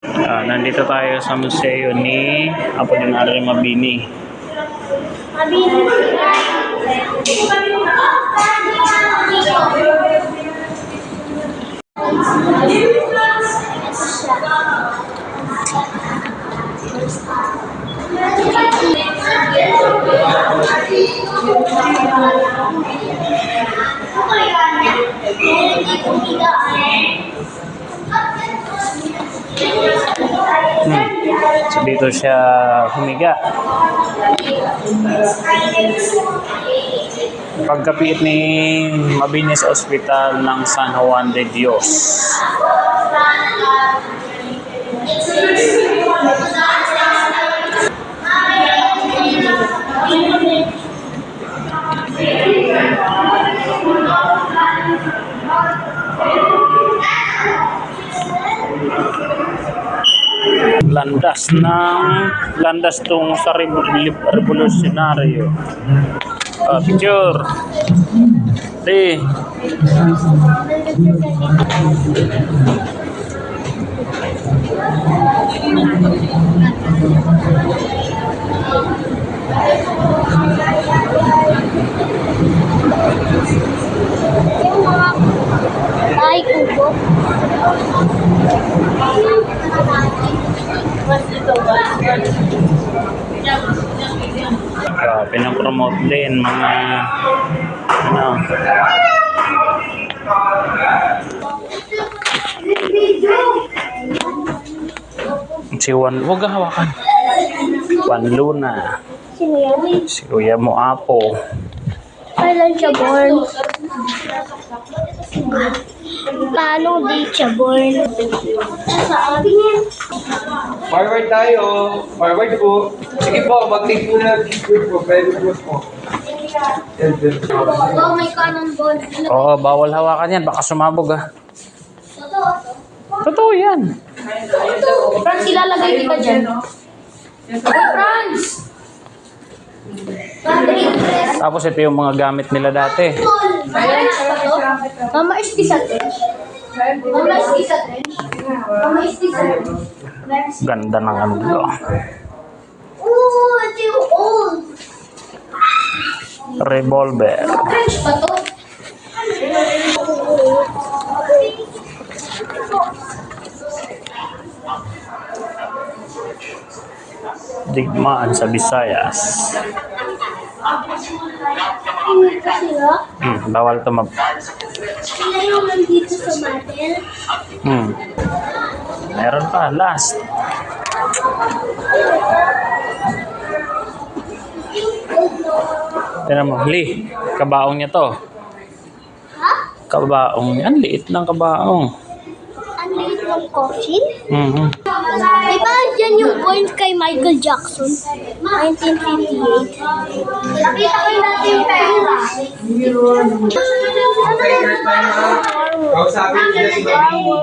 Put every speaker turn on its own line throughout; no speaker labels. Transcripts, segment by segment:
Nandito tayo sa museo ni Apolinario Mabini. So dito siya humiga. Pagkapiit ni Mabini sa ospital ng San Juan de Dios. Landas tong sa revolusyonaryo. Picture. Di.
Ay, kubo.
Pinapromote din mga si Juan, huwag kang hawakan. Juan Luna.
Sino yan?
Si Kuya mo Apo.
Kailan siya born? Paano di siya born?
Forward tayo. Forward po. Sige po, mag-take po na picture po. Pwede po.
Oh, may cannonball.
Oo, bawal hawakan yan. Baka sumabog Totoo yan.
Franz, ilalagay kita dyan. Hey, Franz!
Tapos ito yung mga gamit nila dati.
Mama, is this a trench? Mama, is this a trench? Mama, is this a trench?
Ganda ng ano dito.
Ooh, it's too old.
Revolver.
Trench pa to?
Digmaan sa Visayas. Bawal ito
Sila yung nandito sa Matel.
Meron pa, last. Tignan mo, kabaong niya to.
Ha?
Kabaong, ang liit ng kabaong.
Ang liit ng coffin? Diba dyan yung point kay Michael Jackson? 1958. Nakita ko natin yung pera.
Kausapin niya si Mabini.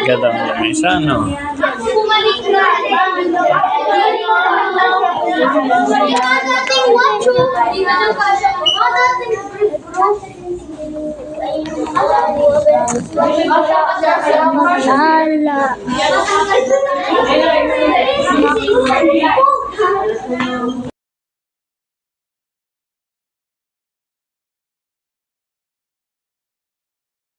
Ganda mo lang isa, no?
Bumalik na. Ika nating watch mo. Ika na pa siya. Ika nating Ala.